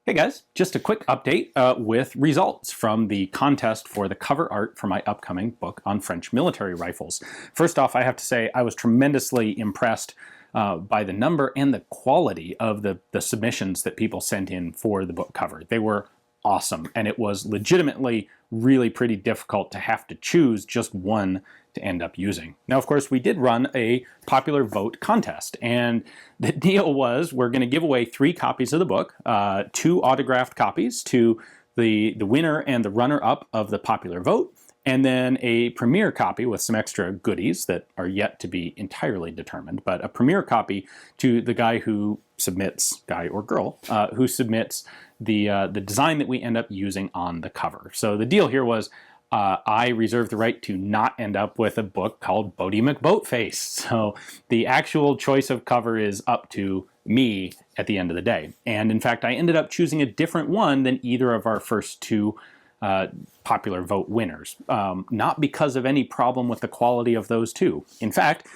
Hey guys, just a quick update with results from the contest for the cover art for my upcoming book on French military rifles. First off, I have to say I was tremendously impressed by the number and the quality of the submissions that people sent in for the book cover. They were awesome, and it was legitimately really pretty difficult to have to choose just one to end up using. Now, of course, we did run a popular vote contest, and the deal was we're going to give away 3 copies of the book, 2 autographed copies to the winner and the runner-up of the popular vote, and then a premiere copy with some extra goodies that are yet to be entirely determined, but a premiere copy to the guy who submits, guy or girl, who submits the design that we end up using on the cover. So the deal here was I reserve the right to not end up with a book called Bodie McBoatface. So the actual choice of cover is up to me at the end of the day. And in fact, I ended up choosing a different one than either of our first 2 popular vote winners, not because of any problem with the quality of those 2. In fact,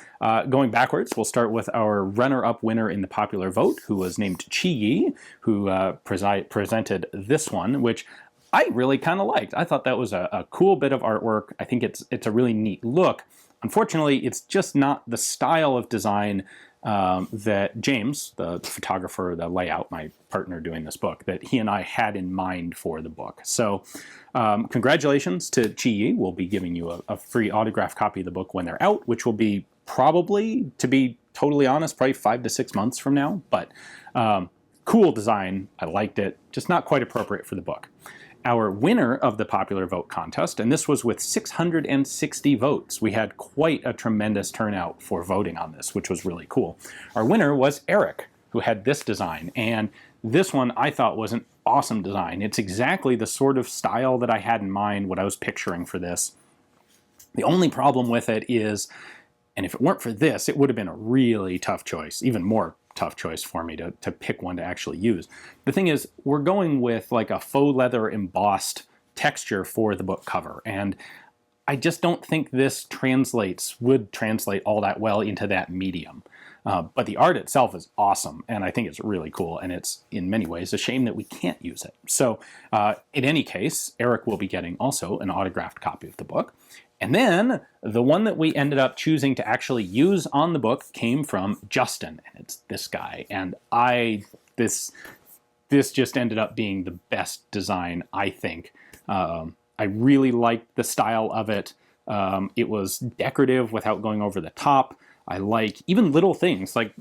going backwards, we'll start with our runner-up winner in the popular vote, who was named CheeYee, who presented this one, which I really kind of liked. I thought that was a cool bit of artwork. I think it's a really neat look. Unfortunately, it's just not the style of design that James, the photographer, the layout, my partner doing this book, that he and I had in mind for the book. So congratulations to CheeYee. We'll be giving you a free autographed copy of the book when they're out, which will be probably, to be totally honest, probably 5 to 6 months from now. But cool design. I liked it. Just not quite appropriate for the book. Our winner of the popular vote contest, and this was with 660 votes. We had quite a tremendous turnout for voting on this, which was really cool. Our winner was Erik, who had this design, and this one I thought was an awesome design. It's exactly the sort of style that I had in mind, what I was picturing for this. The only problem with it is, and if it weren't for this, it would have been a really tough choice, even more tough choice for me to pick one to actually use. The thing is, we're going with like a faux leather embossed texture for the book cover, and I just don't think this would translate all that well into that medium. But the art itself is awesome, and I think it's really cool, and it's in many ways a shame that we can't use it. So in any case, Erik will be getting also an autographed copy of the book. And then the one that we ended up choosing to actually use on the book came from Justin, and it's this guy. And this just ended up being the best design, I think. I really liked the style of it. It was decorative without going over the top. I like even little things, like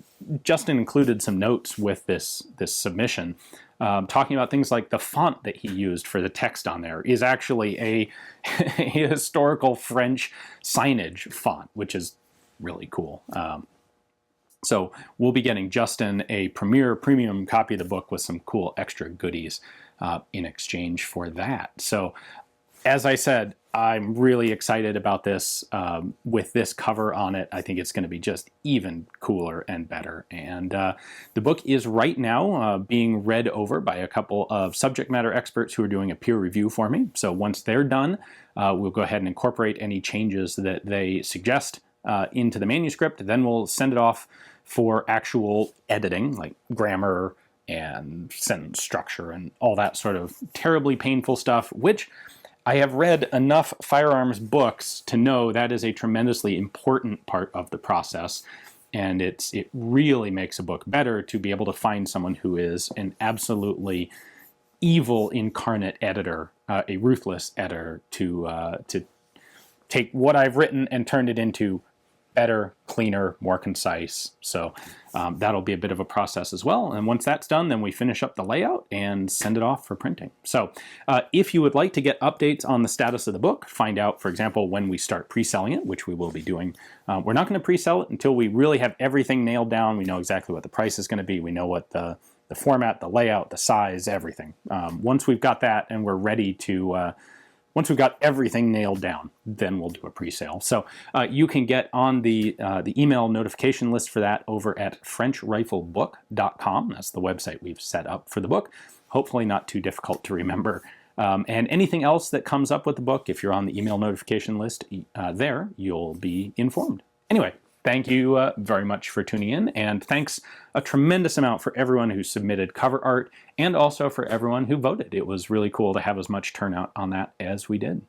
Justin included some notes with this submission, talking about things like the font that he used for the text on there is actually a historical French signage font, which is really cool. So we'll be getting Justin a premium copy of the book with some cool extra goodies in exchange for that. So as I said, I'm really excited about this. With this cover on it, I think it's going to be just even cooler and better. And the book is right now being read over by a couple of subject matter experts who are doing a peer review for me. So once they're done, we'll go ahead and incorporate any changes that they suggest into the manuscript. Then we'll send it off for actual editing, like grammar and sentence structure and all that sort of terribly painful stuff, which I have read enough firearms books to know that is a tremendously important part of the process, and it really makes a book better to be able to find someone who is an absolutely evil incarnate editor, a ruthless editor, to take what I've written and turn it into better, cleaner, more concise. So that'll be a bit of a process as well. And once that's done, then we finish up the layout and send it off for printing. So if you would like to get updates on the status of the book, find out, for example, when we start pre-selling it, which we will be doing. We're not going to pre-sell it until we really have everything nailed down. We know exactly what the price is going to be. We know what the format, the layout, the size, everything. Once we've got that and we're ready to once we've got everything nailed down, then we'll do a pre-sale. So you can get on the email notification list for that over at FrenchRifleBook.com. That's the website we've set up for the book. Hopefully not too difficult to remember. And anything else that comes up with the book, if you're on the email notification list there, you'll be informed. Anyway, Thank you very much for tuning in, and thanks a tremendous amount for everyone who submitted cover art and also for everyone who voted. It was really cool to have as much turnout on that as we did.